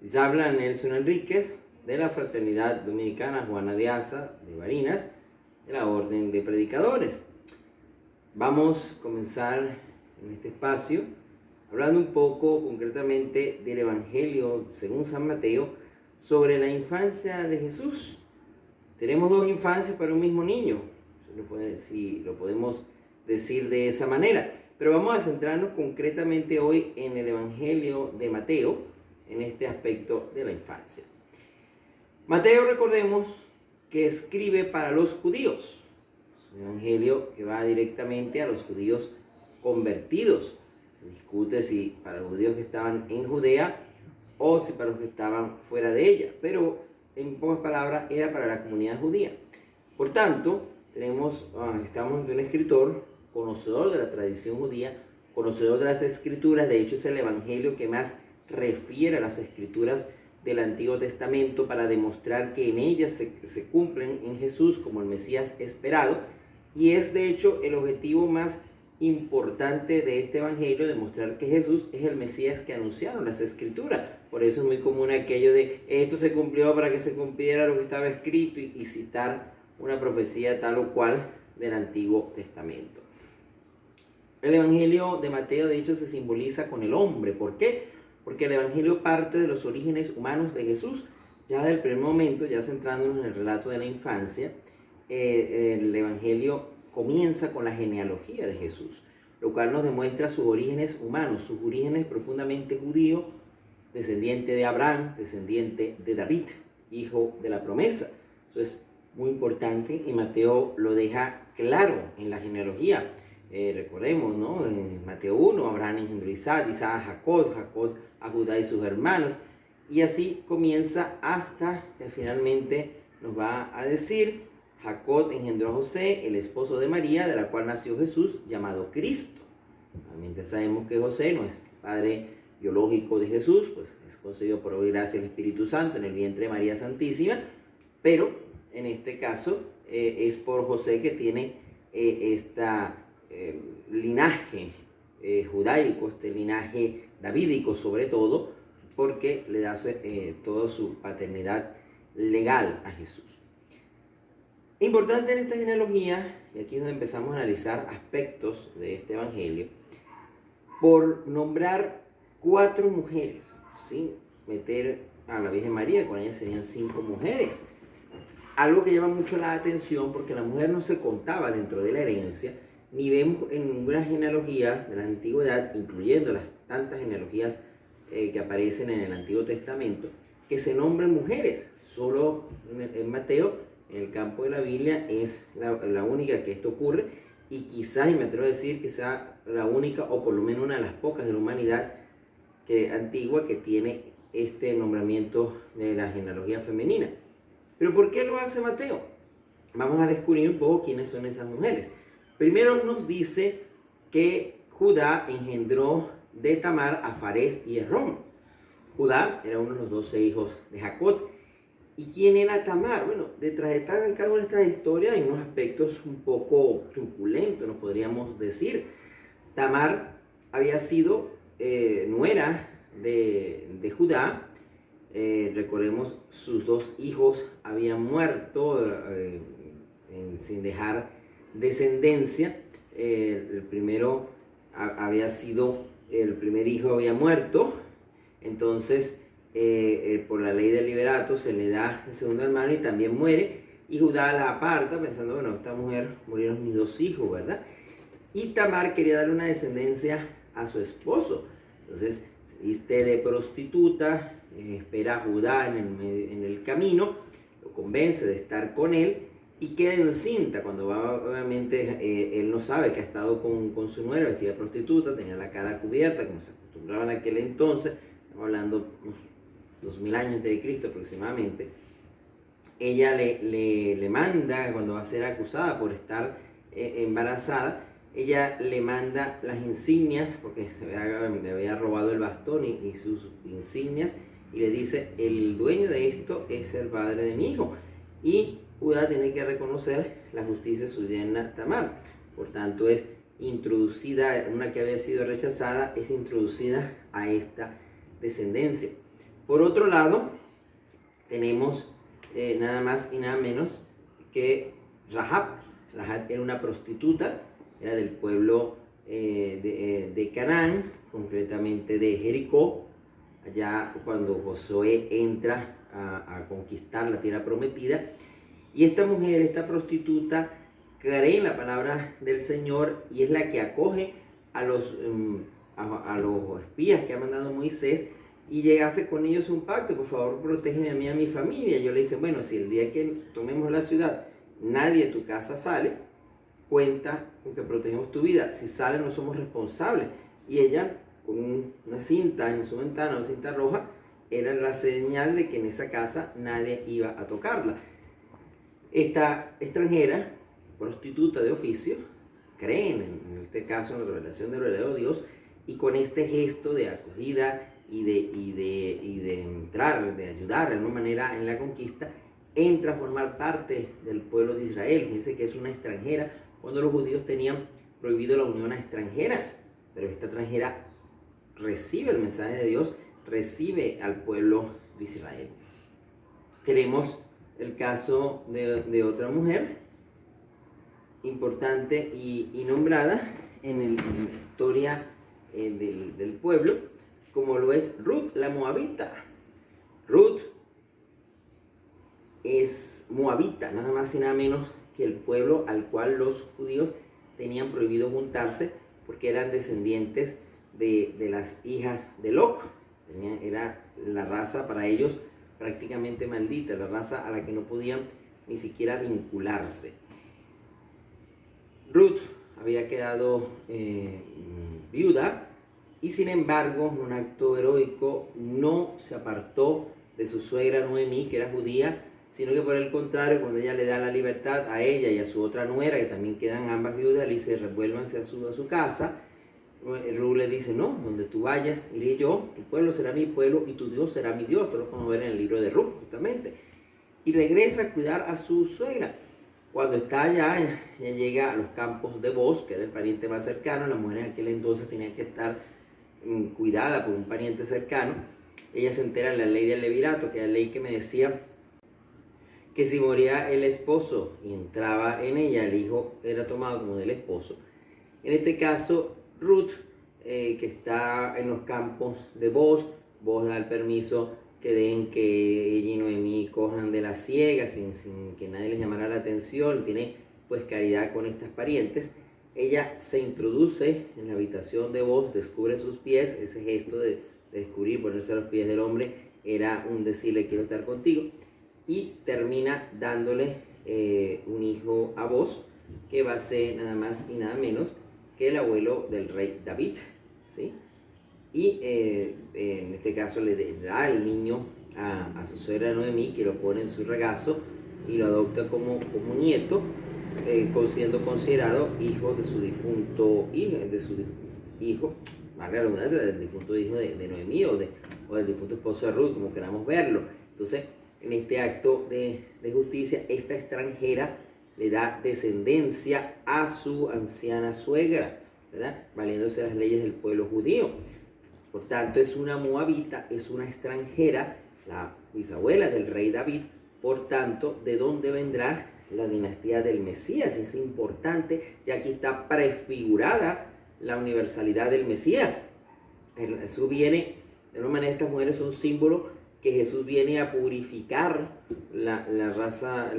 Les habla Nelson Enríquez de la Fraternidad Dominicana Juana de Asa de Barinas, de la Orden de Predicadores. Vamos a comenzar en este espacio hablando un poco concretamente del Evangelio según San Mateo sobre la infancia de Jesús. Tenemos dos infancias para un mismo niño, si lo podemos decir de esa manera. Pero vamos a centrarnos concretamente hoy en el Evangelio de Mateo, en este aspecto de la infancia. Mateo, recordemos que escribe para los judíos. Es un evangelio que va directamente a los judíos convertidos. Se discute si para los judíos que estaban en Judea o si para los que estaban fuera de ella. Pero en pocas palabras era para la comunidad judía. Por tanto, estamos ante un escritor conocedor de la tradición judía, conocedor de las escrituras. De hecho, es el evangelio que más refiere a las escrituras del Antiguo Testamento para demostrar que en ellas se cumplen en Jesús como el Mesías esperado, y es de hecho el objetivo más importante de este evangelio, demostrar que Jesús es el Mesías que anunciaron las escrituras. Por eso es muy común aquello de esto se cumplió para que se cumpliera lo que estaba escrito y citar una profecía tal o cual del Antiguo Testamento. El evangelio de Mateo de hecho se simboliza con el hombre. ¿Por qué? Porque el evangelio parte de los orígenes humanos de Jesús. Ya desde el primer momento, ya centrándonos en el relato de la infancia, el evangelio comienza con la genealogía de Jesús, lo cual nos demuestra sus orígenes humanos, sus orígenes profundamente judíos, descendiente de Abraham, descendiente de David, hijo de la promesa. Eso es muy importante y Mateo lo deja claro en la genealogía. Recordemos, ¿no? En Mateo 1, Abraham engendró a Isaac, Isaac a Jacob, Jacob a Judá y sus hermanos. Y así comienza hasta que finalmente nos va a decir, Jacob engendró a José, el esposo de María, de la cual nació Jesús, llamado Cristo. Realmente sabemos que José no es padre biológico de Jesús, pues es concebido por obra y gracia del Espíritu Santo en el vientre de María Santísima, pero en este caso es por José que tiene linaje judaico, este linaje davídico sobre todo, porque le da toda su paternidad legal a Jesús. Importante en esta genealogía, y aquí es donde empezamos a analizar aspectos de este evangelio, por nombrar 4 mujeres, sin meter a la Virgen María, con ella serían 5 mujeres. Algo que llama mucho la atención porque la mujer no se contaba dentro de la herencia, ni vemos en ninguna genealogía de la antigüedad, incluyendo las tantas genealogías que aparecen en el Antiguo Testamento, que se nombren mujeres. Solo en Mateo, en el campo de la Biblia, es la única que esto ocurre, y quizás, y me atrevo a decir que sea la única, o por lo menos una de las pocas de la humanidad antigua que tiene este nombramiento de la genealogía femenina. ¿Pero por qué lo hace Mateo? Vamos a descubrir un poco quiénes son esas mujeres. Primero nos dice que Judá engendró de Tamar a Farés y Esrom. Judá era uno de los 12 hijos de Jacob. ¿Y quién era Tamar? Bueno, detrás de cada una de estas historias hay unos aspectos un poco truculentos, nos podríamos decir. Tamar había sido nuera de Judá. Recordemos, sus 2 hijos habían muerto sin dejar descendencia. El primero había sido, el primer hijo había muerto, entonces por la ley del liberato se le da el segundo hermano y también muere, y Judá la aparta pensando, bueno, esta mujer murieron mis 2 hijos, ¿verdad? Y Tamar quería darle una descendencia a su esposo, entonces se viste de prostituta, espera a Judá en el camino, lo convence de estar con él y queda encinta. Cuando va, obviamente él no sabe que ha estado con su nuera vestida de prostituta, tenía la cara cubierta como se acostumbraba en aquel entonces, estamos hablando unos 2000 años antes de Cristo aproximadamente. Ella le manda, cuando va a ser acusada por estar embarazada, ella le manda las insignias, porque le había robado el bastón y sus insignias, y le dice, el dueño de esto es el padre de mi hijo. Y Judá tiene que reconocer la justicia de su yerna Tamar. Por tanto, es introducida, una que había sido rechazada, es introducida a esta descendencia. Por otro lado, tenemos nada más y nada menos que Rahab. Rahab era una prostituta, era del pueblo de Canaán, concretamente de Jericó, allá cuando Josué entra a conquistar la tierra prometida. Y esta mujer, esta prostituta, cree en la palabra del Señor y es la que acoge a los espías que ha mandado Moisés y llegase con ellos un pacto: por favor, protégeme a mí y a mi familia. Yo le dice: bueno, si el día que tomemos la ciudad nadie de tu casa sale, cuenta con que protegemos tu vida. Si sale, no somos responsables. Y ella, con una cinta en su ventana, una cinta roja, era la señal de que en esa casa nadie iba a tocarla. Esta extranjera, prostituta de oficio, creen en este caso en la revelación del verdadero Dios, y con este gesto de acogida y de entrar, de ayudar de alguna manera en la conquista, entra a formar parte del pueblo de Israel. Fíjense que es una extranjera cuando los judíos tenían prohibido la unión a extranjeras, pero esta extranjera recibe el mensaje de Dios, recibe al pueblo de Israel. Tenemos el caso de otra mujer importante y nombrada en la historia del pueblo, como lo es Ruth la Moabita. Ruth es moabita, nada más y nada menos que el pueblo al cual los judíos tenían prohibido juntarse porque eran descendientes de las hijas de Lot. Era la raza para ellos prácticamente maldita, la raza a la que no podían ni siquiera vincularse. Ruth había quedado viuda y sin embargo, en un acto heroico, no se apartó de su suegra Noemí, que era judía, sino que por el contrario, cuando ella le da la libertad a ella y a su otra nuera, que también quedan ambas viudas, le dice: revuélvanse a su casa. Ruth le dice: no, donde tú vayas, iré yo, tu pueblo será mi pueblo y tu Dios será mi Dios. Esto lo podemos ver en el libro de Ruth, justamente. Y regresa a cuidar a su suegra. Cuando está allá, ella llega a los campos de Boz, que era el pariente más cercano. La mujer en aquel entonces tenía que estar cuidada por un pariente cercano. Ella se entera de la ley del levirato, que era la ley que me decía que si moría el esposo y entraba en ella, el hijo era tomado como del esposo. En este caso, Ruth, que está en los campos de Boz da el permiso que dejen que ella y Noemí cojan de la siega sin que nadie les llamara la atención. Tiene pues caridad con estas parientes. Ella se introduce en la habitación de Boz, descubre sus pies. Ese gesto de descubrir, ponerse a los pies del hombre, era un decirle: quiero estar contigo. Y termina dándole un hijo a Boz, que va a ser nada más y nada menos que el abuelo del rey David, ¿sí? Y en este caso le da el niño a su suegra Noemí, que lo pone en su regazo y lo adopta como nieto, siendo considerado hijo de su difunto hijo, más la redundancia, del difunto hijo de Noemí o del difunto esposo de Ruth, como queramos verlo. Entonces, en este acto de justicia, esta extranjera le da descendencia a su anciana suegra, ¿verdad?, valiéndose las leyes del pueblo judío. Por tanto, es una moabita, es una extranjera, la bisabuela del rey David. Por tanto, ¿de dónde vendrá la dinastía del Mesías? Es importante, ya que está prefigurada la universalidad del Mesías. Jesús viene, de una manera, estas mujeres son símbolo que Jesús viene a purificar la raza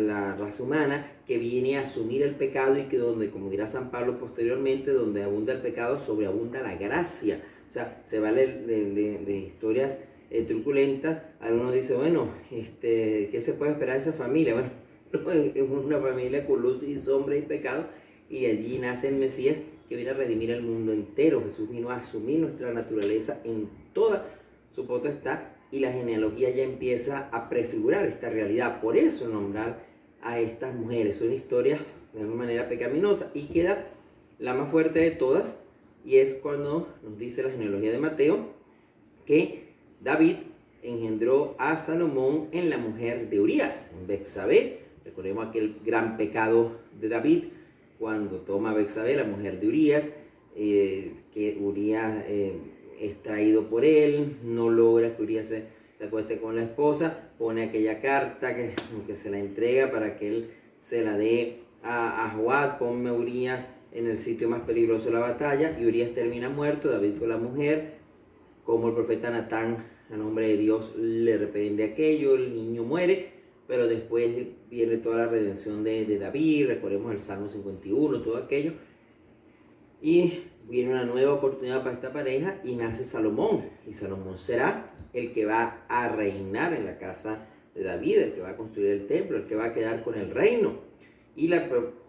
humana, que viene a asumir el pecado y que donde, como dirá San Pablo posteriormente, donde abunda el pecado, sobreabunda la gracia. O sea, se vale de historias truculentas. Algunos dicen: bueno, ¿qué se puede esperar de esa familia? Bueno, es una familia con luz y sombra y pecado, y allí nace el Mesías, que viene a redimir el mundo entero. Jesús vino a asumir nuestra naturaleza en toda su potestad, y la genealogía ya empieza a prefigurar esta realidad. Por eso nombrar a estas mujeres son historias de alguna manera pecaminosas. Y queda la más fuerte de todas, y es cuando nos dice la genealogía de Mateo que David engendró a Salomón en la mujer de Urías, en Betsabé. Recordemos aquel gran pecado de David cuando toma a Betsabé, la mujer de Urías, que Urías es traído por él, no logra que Urías se acueste con la esposa, pone aquella carta que se la entrega para que él se la dé a Joab, ponme a Urías en el sitio más peligroso de la batalla, y Urías termina muerto, David con la mujer, como el profeta Natán, a nombre de Dios, le reprende aquello, el niño muere, pero después viene toda la redención de David, recordemos el Salmo 51, todo aquello, y viene una nueva oportunidad para esta pareja y nace Salomón, y Salomón será el que va a reinar en la casa de David, el que va a construir el templo, el que va a quedar con el reino. Y la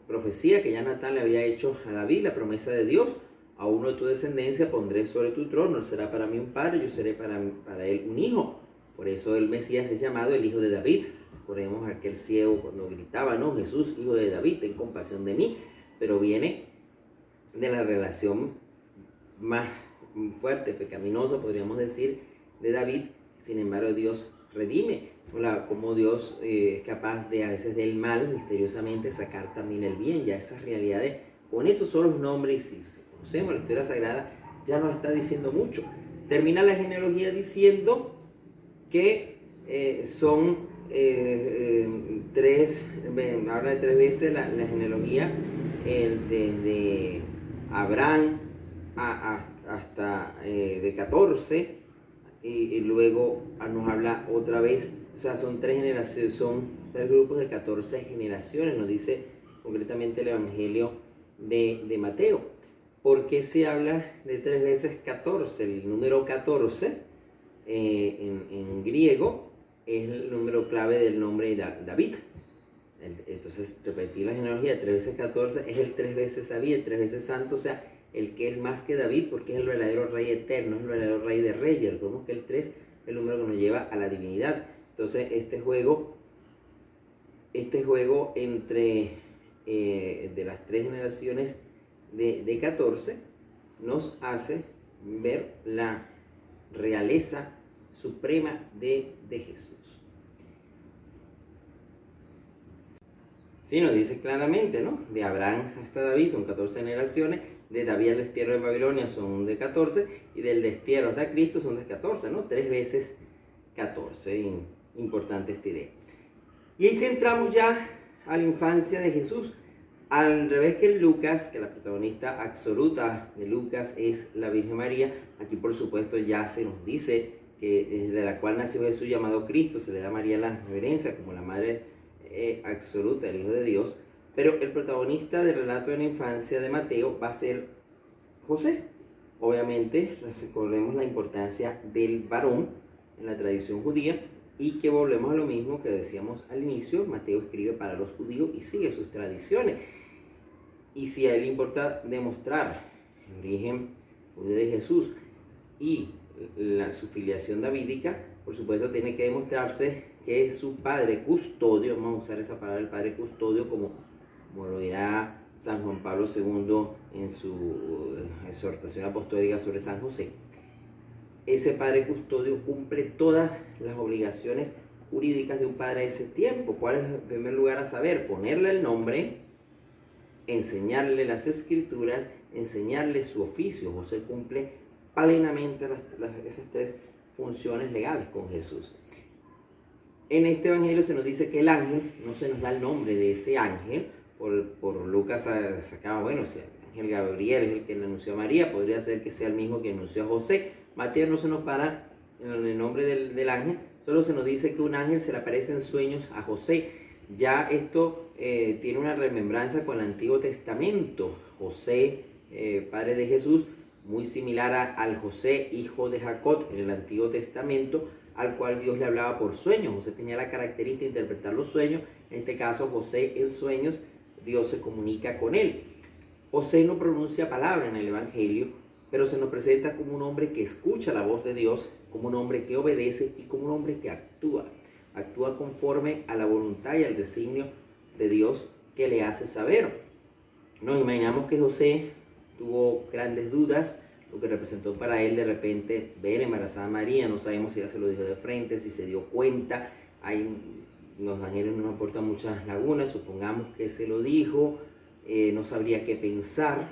profecía que ya Natán le había hecho a David, la promesa de Dios: a uno de tu descendencia pondré sobre tu trono, él será para mí un padre, yo seré para él un hijo. Por eso el Mesías es llamado el hijo de David. Recordemos a aquel ciego cuando gritaba, no, Jesús, hijo de David, ten compasión de mí. Pero viene de la relación más fuerte, pecaminosa, podríamos decir, de David. Sin embargo, Dios redime, como Dios es capaz de, a veces, del mal misteriosamente sacar también el bien. Ya esas realidades, con esos solos nombres, si conocemos la historia sagrada, ya nos está diciendo mucho. Termina la genealogía diciendo que son tres, habla de tres veces la genealogía, desde Abraham hasta de 14, y luego nos habla otra vez, o sea, son tres generaciones, son tres grupos de 14 generaciones, nos dice concretamente el Evangelio de Mateo. ¿Por qué se habla de tres veces 14? El número 14 en griego es el número clave del nombre de David. Entonces, repetir la genealogía, 3 veces 14 es el 3 veces David, el 3 veces santo, o sea, el que es más que David, porque es el verdadero rey eterno, es el verdadero rey de reyes. Recordemos que el 3 es el número que nos lleva a la divinidad. Entonces, este juego entre de las tres generaciones de 14 nos hace ver la realeza suprema de Jesús. Sí, nos dice claramente, ¿no? De Abraham hasta David son 14 generaciones, de David al destierro de Babilonia son de 14, y del destierro hasta Cristo son de 14, ¿no? 3 veces 14, importante esta idea. Y ahí centramos ya a la infancia de Jesús, al revés que en Lucas, que la protagonista absoluta de Lucas es la Virgen María. Aquí, por supuesto, ya se nos dice que desde la cual nació Jesús llamado Cristo, se le da a María la reverencia como la madre absoluta del Hijo de Dios. Pero el protagonista del relato de la infancia de Mateo va a ser José. Obviamente, recordemos la importancia del varón en la tradición judía, y que volvemos a lo mismo que decíamos al inicio: Mateo escribe para los judíos y sigue sus tradiciones. Y si a él le importa demostrar el origen judío de Jesús y su filiación davídica, por supuesto tiene que demostrarse que es su padre custodio. Vamos a usar esa palabra, el padre custodio, como lo dirá San Juan Pablo II en su exhortación apostólica sobre San José. Ese padre custodio cumple todas las obligaciones jurídicas de un padre de ese tiempo. ¿Cuál es, en primer lugar, a saber? Ponerle el nombre, enseñarle las escrituras, enseñarle su oficio. José cumple plenamente esas tres funciones legales con Jesús. En este evangelio se nos dice que el ángel, no se nos da el nombre de ese ángel, por Lucas sacaba, bueno, si el ángel Gabriel es el que le anunció a María, podría ser que sea el mismo que anunció a José. Mateo no se nos para en el nombre del ángel, solo se nos dice que un ángel se le aparece en sueños a José. Ya esto tiene una remembranza con el Antiguo Testamento. José, padre de Jesús, muy similar al José, hijo de Jacob, en el Antiguo Testamento, al cual Dios le hablaba por sueños. José tenía la característica de interpretar los sueños. En este caso, José en sueños, Dios se comunica con él. José no pronuncia palabra en el Evangelio, pero se nos presenta como un hombre que escucha la voz de Dios, como un hombre que obedece y como un hombre que actúa conforme a la voluntad y al designio de Dios que le hace saber. Nos imaginamos que José tuvo grandes dudas, lo que representó para él de repente ver embarazada a María. No sabemos si ella se lo dijo de frente, si se dio cuenta. Los evangelios nos aportan muchas lagunas. Supongamos que se lo dijo, no sabría qué pensar.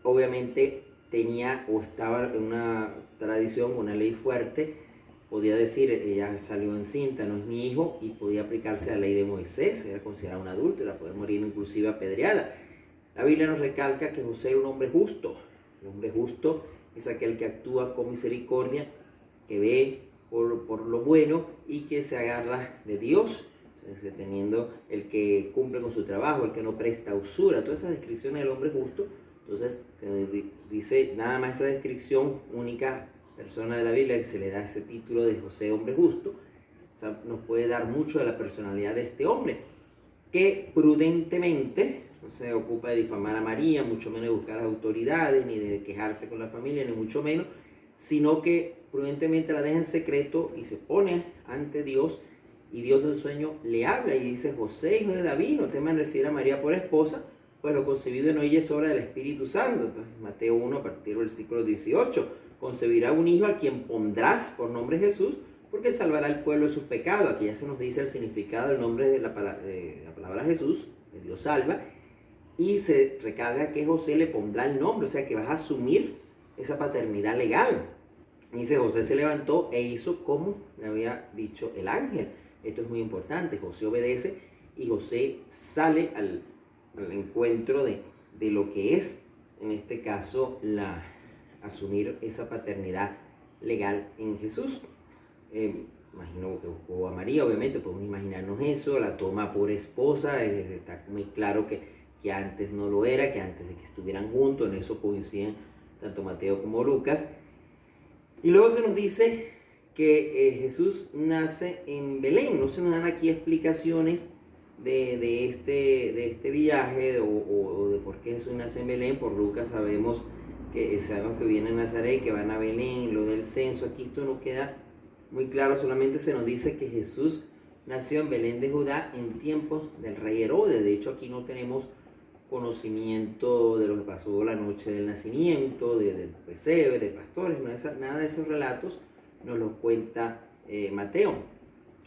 Obviamente tenía o estaba en una tradición, una ley fuerte podía decir, ella salió encinta, no es mi hijo, y podía aplicarse a la ley de Moisés, era considerada un adulto, era poder morir inclusive apedreada. La Biblia nos recalca que José era un hombre justo. El hombre justo es aquel que actúa con misericordia, que ve por lo bueno y que se agarra de Dios, teniendo el que cumple con su trabajo, el que no presta usura, todas esas descripciones del hombre justo. Entonces se dice nada más esa descripción, única persona de la Biblia que se le da ese título de José, hombre justo. O sea, nos puede dar mucho de la personalidad de este hombre, que prudentemente no se ocupa de difamar a María, mucho menos de buscar a las autoridades, ni de quejarse con la familia, ni mucho menos, sino que prudentemente la deja en secreto y se pone ante Dios, y Dios en sueño le habla y dice: José, hijo de David, no temas recibir a María por esposa, pues lo concebido en ella es obra del Espíritu Santo. Entonces, Mateo 1, a partir del versículo 18, concebirá un hijo a quien pondrás por nombre Jesús, porque salvará al pueblo de sus pecados. Aquí ya se nos dice el significado del nombre de la palabra Jesús, que Dios salva, y se recarga que José le pondrá el nombre, o sea que vas a asumir esa paternidad legal. Dice: José se levantó e hizo como le había dicho el ángel. Esto es muy importante. José obedece y José sale al encuentro de lo que es, en este caso, asumir esa paternidad legal en Jesús. Imagino que buscó a María, obviamente, podemos imaginarnos eso, la toma por esposa, está muy claro que antes no lo era, que antes de que estuvieran juntos, en eso coinciden tanto Mateo como Lucas. Y luego se nos dice que Jesús nace en Belén. No se nos dan aquí explicaciones de este viaje o de por qué Jesús nace en Belén. Por Lucas sabemos que viene a Nazaret, que van a Belén, lo del censo. Aquí esto no queda muy claro, solamente se nos dice que Jesús nació en Belén de Judá en tiempos del rey Herodes. De hecho, aquí no tenemos conocimiento de lo que pasó la noche del nacimiento, del pesebre, de pastores, nada de esos relatos nos los cuenta Mateo.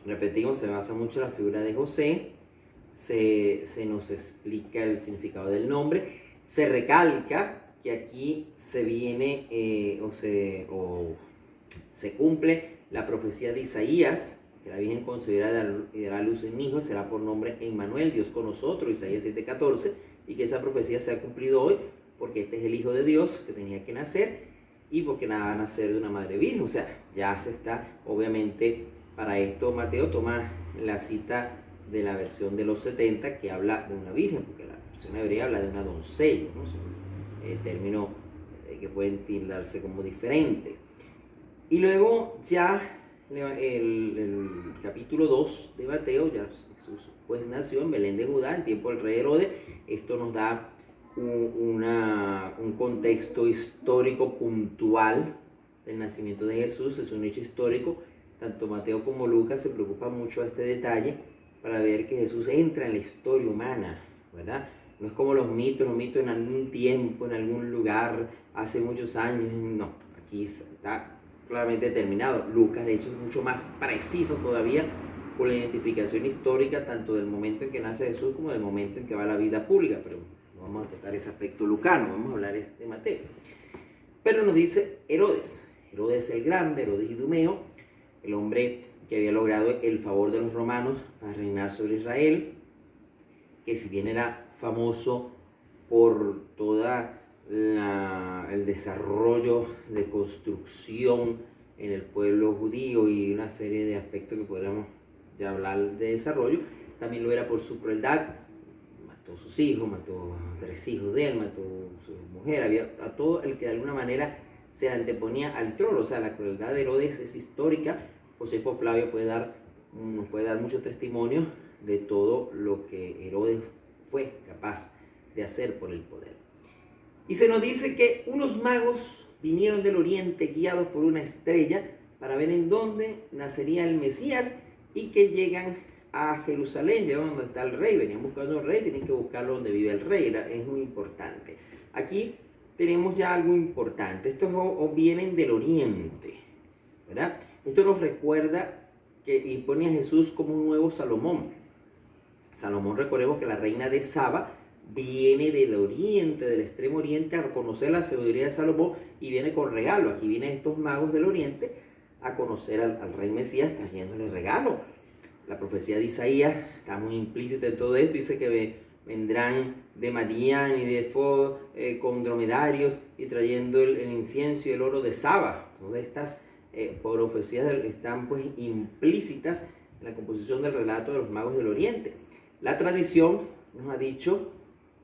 Repetimos, se basa mucho en la figura de José, se nos explica el significado del nombre, se recalca que aquí se viene se cumple la profecía de Isaías, que la Virgen concebirá y dará a luz un hijo, será por nombre Emmanuel, Dios con nosotros, Isaías 7:14, y que esa profecía se ha cumplido hoy, porque este es el Hijo de Dios que tenía que nacer, y porque nada va a nacer de una madre virgen. O sea, ya se está, obviamente, para esto Mateo toma la cita de la versión de los 70, que habla de una virgen, porque la versión hebrea habla de una doncella, ¿no? Es un término que pueden tildarse como diferente. Y luego ya el capítulo 2 de Mateo, ya Jesús pues nació en Belén de Judá en tiempo del rey Herodes. Esto nos da un contexto histórico puntual del nacimiento de Jesús. Es un hecho histórico. Tanto Mateo como Lucas se preocupan mucho de este detalle para ver que Jesús entra en la historia humana, ¿verdad? No es como los mitos en algún tiempo, en algún lugar, hace muchos años. No, aquí está claramente determinado. Lucas, de hecho, es mucho más preciso todavía con la identificación histórica tanto del momento en que nace Jesús como del momento en que va a la vida pública. Pero no vamos a tocar ese aspecto lucano, vamos a hablar de Mateo. Pero nos dice Herodes el Grande, Herodes Idumeo, el hombre que había logrado el favor de los romanos para reinar sobre Israel, que si bien era famoso por toda el desarrollo de construcción en el pueblo judío y una serie de aspectos que podríamos ya hablar de desarrollo, también lo era por su crueldad. Mató a sus hijos, mató a 3 hijos de él, mató a su mujer, había a todo el que de alguna manera se anteponía al trono. O sea, la crueldad de Herodes es histórica. Josefo Flavio nos puede dar mucho testimonio de todo lo que Herodes fue capaz de hacer por el poder. Y se nos dice que unos magos vinieron del oriente guiados por una estrella para ver en dónde nacería el Mesías, y que llegan a Jerusalén, llegan donde está el rey. Venían buscando al rey, tienen que buscarlo donde vive el rey. Es muy importante. Aquí tenemos ya algo importante. Estos vienen del oriente, ¿verdad? Esto nos recuerda y pone a Jesús como un nuevo Salomón. Salomón, recordemos que la reina de Saba viene del oriente, del extremo oriente, a conocer la sabiduría de Salomón y viene con regalo. Aquí vienen estos magos del oriente a conocer al rey Mesías trayéndole regalo. La profecía de Isaías está muy implícita en todo esto, dice que vendrán de Madián y de Efod con dromedarios y trayendo el incienso y el oro de Saba. Todas estas profecías están pues implícitas en la composición del relato de los magos del Oriente. La tradición nos ha dicho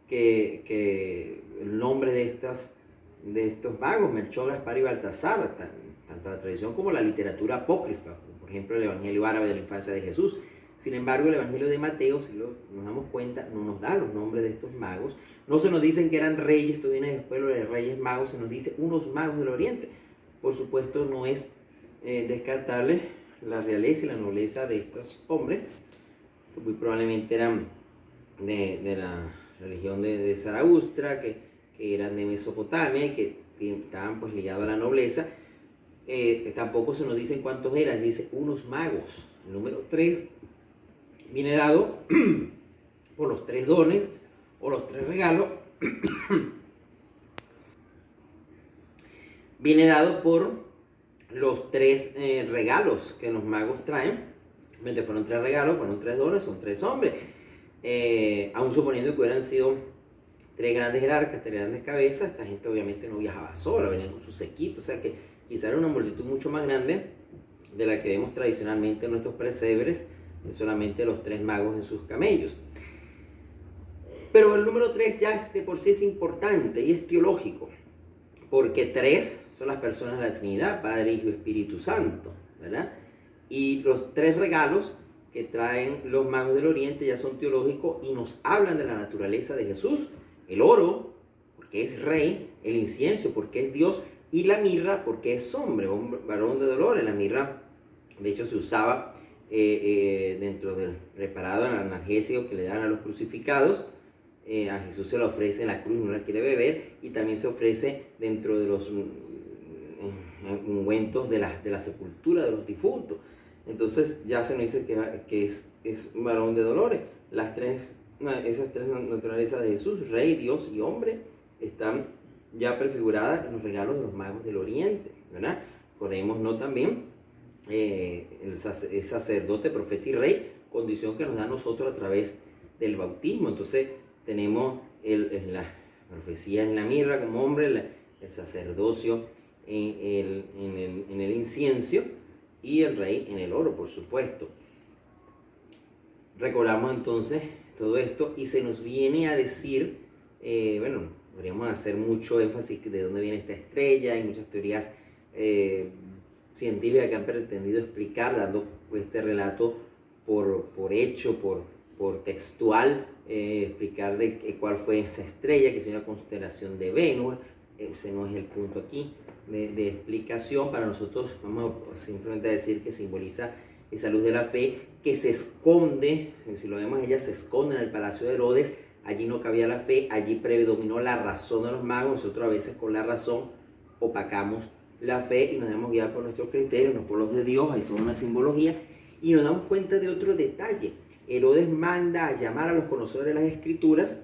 que el nombre de estos magos, Melchor, Gaspar y Baltasar, tanto la tradición como la literatura apócrifa, por ejemplo el Evangelio árabe de la infancia de Jesús. Sin embargo, el Evangelio de Mateo, si nos damos cuenta, no nos da los nombres de estos magos. No se nos dicen que eran reyes, esto viene después lo de reyes magos, se nos dice unos magos del Oriente. Por supuesto, no es descartable la realeza y la nobleza de estos hombres, que muy probablemente eran de la religión de Zaraustra, que eran de Mesopotamia y que estaban pues ligados a la nobleza. Tampoco se nos dicen cuántos eran, dice unos magos. El número 3 viene dado por los 3 dones o los 3 regalos. Viene dado por los 3 regalos que los magos traen. Fueron 3 regalos, fueron 3 dones, son 3 hombres. Aún suponiendo que hubieran sido 3 grandes jerarcas, 3 grandes cabezas, esta gente obviamente no viajaba sola, venían con sus sequitos, o sea que quizá era una multitud mucho más grande de la que vemos tradicionalmente en nuestros pesebres, no solamente los 3 magos en sus camellos. Pero el número 3 ya de por sí es importante y es teológico, porque 3 son las personas de la Trinidad, Padre, Hijo y Espíritu Santo, ¿verdad? Y los 3 regalos que traen los magos del Oriente ya son teológicos y nos hablan de la naturaleza de Jesús. El oro, porque es rey, el incienso, porque es Dios, y la mirra, porque es hombre, varón de dolores. La mirra, de hecho, se usaba dentro del preparado analgésico que le dan a los crucificados. A Jesús se le ofrece en la cruz, no la quiere beber, y también se ofrece dentro de los ungüentos de la sepultura de los difuntos. Entonces ya se nos dice que es un varón de dolores. Esas 3 naturalezas de Jesús, rey, Dios y hombre, están ya prefiguradas en los regalos de los magos del Oriente, ¿verdad? Acordémonos también el sacerdote, profeta y rey, condición que nos da a nosotros a través del bautismo. Entonces tenemos la profecía en la mirra como hombre, el sacerdocio en el incienso y el rey en el oro, por supuesto. Recordamos entonces todo esto y se nos viene a decir, podríamos hacer mucho énfasis de dónde viene esta estrella. Hay muchas teorías científicas que han pretendido explicar, dando este relato por hecho, por textual, explicar cuál fue esa estrella, que es una constelación de Venus. Ese no es el punto aquí de explicación. Para nosotros vamos simplemente a decir que simboliza esa luz de la fe que se esconde, si lo vemos, ella se esconde en el palacio de Herodes. Allí no cabía la fe, allí predominó la razón de los magos. Nosotros a veces con la razón opacamos la fe y nos dejamos guiar por nuestros criterios, no por los de Dios. Hay toda una simbología y nos damos cuenta de otro detalle. Herodes manda a llamar a los conocedores de las Escrituras,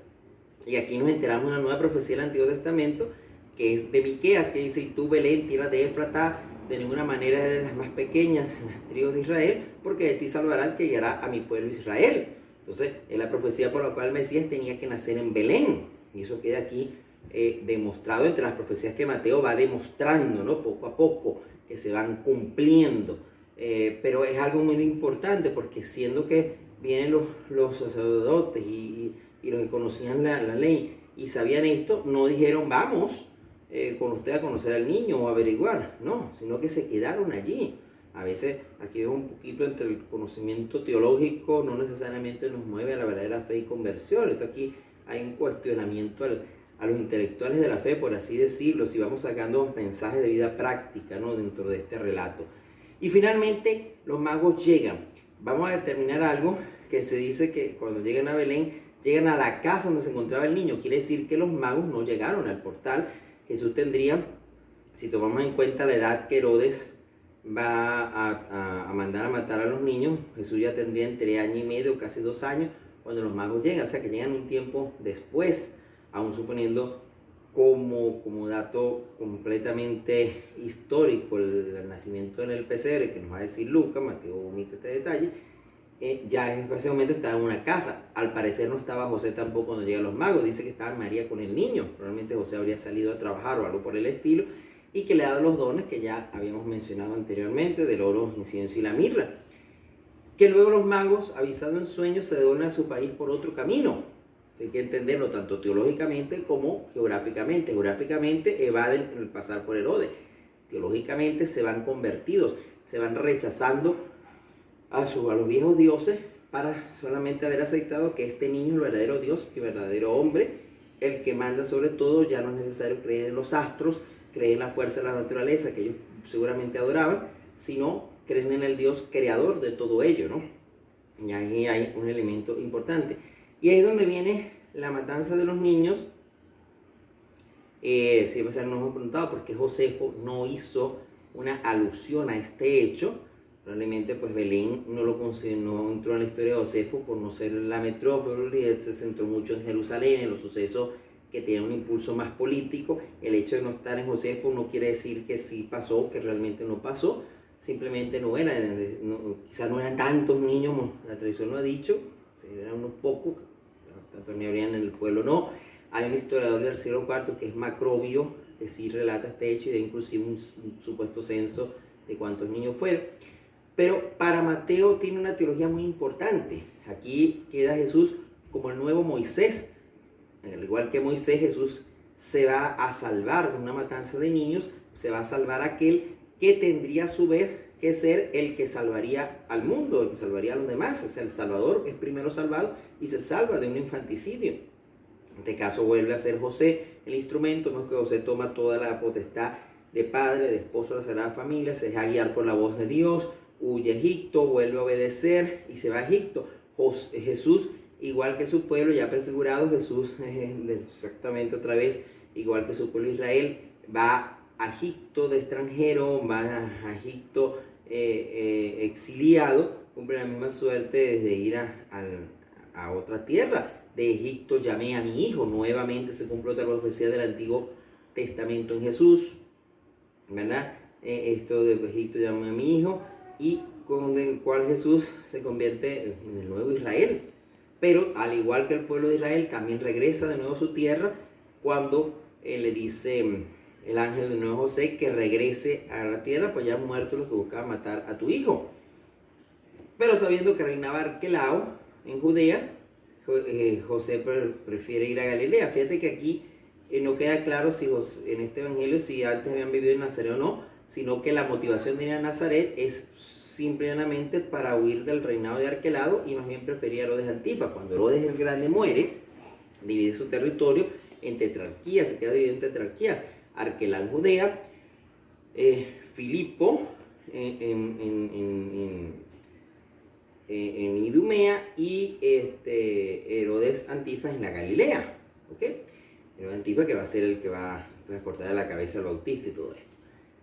y aquí nos enteramos de una nueva profecía del Antiguo Testamento, que es de Miqueas, que dice: y tú, Belén, tierra de Éfrata, de ninguna manera eres de las más pequeñas en las tribus de Israel, porque de ti salvará el que guiará a mi pueblo Israel. Entonces, es la profecía por la cual el Mesías tenía que nacer en Belén, y eso queda aquí demostrado entre las profecías que Mateo va demostrando, ¿no? Poco a poco, que se van cumpliendo. Pero es algo muy importante, porque siendo que vienen los sacerdotes y los que conocían la ley y sabían esto, no dijeron: vamos con usted a conocer al niño o a averiguar, no, sino que se quedaron allí. A veces aquí vemos un poquito entre el conocimiento teológico, no necesariamente nos mueve a la verdadera fe y conversión. Esto aquí hay un cuestionamiento a los intelectuales de la fe, por así decirlo, si vamos sacando mensajes de vida práctica, ¿no?, dentro de este relato. Y finalmente los magos llegan. Vamos a determinar algo que se dice que cuando llegan a Belén, llegan a la casa donde se encontraba el niño. Quiere decir que los magos no llegaron al portal. Jesús tendría, si tomamos en cuenta la edad que Herodes va a mandar a matar a los niños, Jesús ya tendría entre año y medio, casi 2 años, cuando los magos llegan. O sea que llegan un tiempo después, aún suponiendo como dato completamente histórico, el nacimiento en el pesebre, que nos va a decir Lucas, Mateo omite este detalle, ya en ese momento estaba en una casa. Al parecer no estaba José tampoco cuando llegan los magos, dice que estaba María con el niño, probablemente José habría salido a trabajar o algo por el estilo, y que le ha dado los dones que ya habíamos mencionado anteriormente, del oro, incienso y la mirra. Que luego los magos, avisados en sueños, se devuelven a su país por otro camino. Hay que entenderlo tanto teológicamente como geográficamente. Geográficamente evaden el pasar por Herodes. Teológicamente se van convertidos, se van rechazando a los viejos dioses para solamente haber aceptado que este niño es el verdadero Dios y verdadero hombre, el que manda sobre todo. Ya no es necesario creer en los astros, creer en la fuerza de la naturaleza que ellos seguramente adoraban, sino creen en el Dios creador de todo ello, ¿no? Y ahí hay un elemento importante. Y ahí es donde viene la matanza de los niños. Siempre se nos hemos preguntado por qué Josefo no hizo una alusión a este hecho. Probablemente pues Belén no entró en la historia de Josefo por no ser la metrópoli. Él se centró mucho en Jerusalén, en los sucesos que tenían un impulso más político. El hecho de no estar en Josefo no quiere decir que sí pasó, que realmente no pasó. Simplemente quizás no eran tantos niños, la tradición lo ha dicho, eran unos pocos, tanto ni habrían en el pueblo, no. Hay un historiador del siglo IV que es Macrobio, que sí relata este hecho y da inclusive un supuesto censo de cuántos niños fueron. Pero para Mateo tiene una teología muy importante. Aquí queda Jesús como el nuevo Moisés. Al igual que Moisés, Jesús se va a salvar de una matanza de niños, se va a salvar a aquel que tendría a su vez que ser el que salvaría al mundo, el que salvaría a los demás. Es el Salvador que es primero salvado y se salva de un infanticidio. En este caso vuelve a ser José el instrumento. Vemos que José toma toda la potestad de padre, de esposo de la Sagrada Familia, se deja guiar por la voz de Dios, huye a Egipto, vuelve a obedecer y se va a Egipto. Jesús, igual que su pueblo ya prefigurado, Jesús exactamente otra vez, igual que su pueblo Israel, va a Egipto de extranjero, va a Egipto exiliado, cumple la misma suerte desde ir a otra tierra. De Egipto llamé a mi hijo. Nuevamente se cumple otra profecía del Antiguo Testamento en Jesús, ¿verdad? Esto de Egipto llamé a mi hijo, y con el cual Jesús se convierte en el nuevo Israel. Pero al igual que el pueblo de Israel, también regresa de nuevo a su tierra cuando le dice el ángel de nuevo José que regrese a la tierra, pues ya han muerto los que buscaban matar a tu hijo. Pero sabiendo que reinaba Arquelao en Judea, José prefiere ir a Galilea. Fíjate que aquí no queda claro si en este evangelio si antes habían vivido en Nazaret o no, sino que la motivación de ir a Nazaret es simplemente para huir del reinado de Arquelao, y más bien prefería a Herodes Antipas. Cuando Herodes el Grande muere, divide su territorio en tetrarquías, se queda dividido en tetrarquías. Arquelao en Judea, Filipo en Idumea y Herodes Antipas en la Galilea. ¿Okay? Herodes Antipas que va a ser el que va a cortar la cabeza al Bautista y todo esto.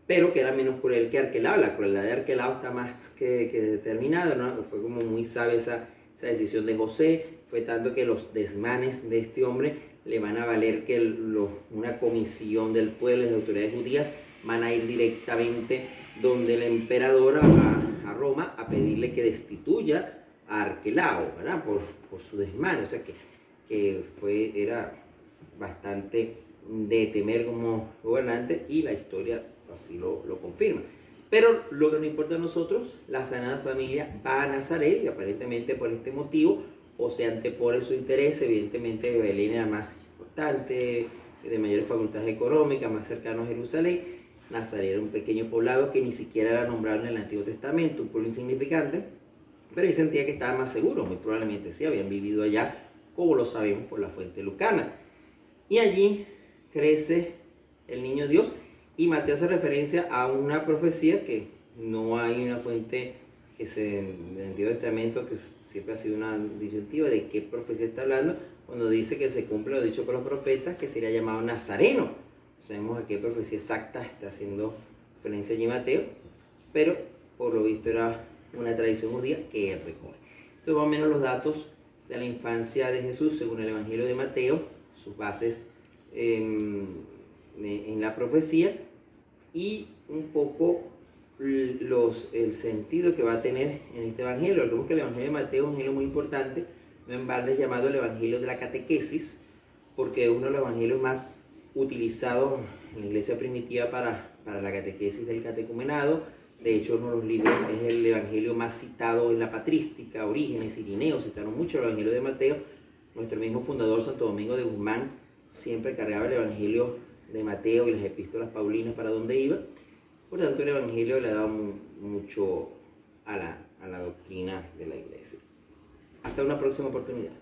Pero que era menos cruel que Arquelao. La crueldad de Arquelao está más que determinada, ¿no? Fue como muy sabia esa decisión de José. Fue tanto que los desmanes de este hombre le van a valer que una comisión del pueblo y de autoridades judías van a ir directamente donde el emperador a Roma a pedirle que destituya a Arquelao, ¿verdad? Por su desmane. O sea que era bastante de temer como gobernante, y la historia así lo confirma. Pero lo que nos importa a nosotros, la Sagrada Familia va a Nazaret, y aparentemente por este motivo José antepone su interés. Evidentemente Belén era más importante, de mayores facultades económicas, más cercano a Jerusalén. Nazaret era un pequeño poblado que ni siquiera era nombrado en el Antiguo Testamento, un pueblo insignificante, pero él sentía que estaba más seguro. Muy probablemente sí, habían vivido allá, como lo sabemos por la fuente lucana. Y allí crece el niño Dios, y Mateo hace referencia a una profecía que no hay una fuente en el Antiguo Testamento que siempre ha sido una disyuntiva de qué profecía está hablando, cuando dice que se cumple lo dicho por los profetas, que sería llamado Nazareno. No sabemos a qué profecía exacta está haciendo referencia allí Mateo, pero por lo visto era una tradición judía que él recoge. Estos más o menos los datos de la infancia de Jesús según el Evangelio de Mateo, sus bases en la profecía y un poco el sentido que va a tener en este evangelio. Recordemos que el evangelio de Mateo es un evangelio muy importante, no en balde es llamado el evangelio de la catequesis, porque es uno de los evangelios más utilizados en la iglesia primitiva para la catequesis del catecumenado. De hecho, uno de los libros es el evangelio más citado en la patrística. Orígenes, Irineo citaron mucho el evangelio de Mateo. Nuestro mismo fundador, Santo Domingo de Guzmán, siempre cargaba el evangelio de Mateo y las epístolas paulinas para donde iba. Por tanto, el evangelio le ha dado mucho a la doctrina de la iglesia. Hasta una próxima oportunidad.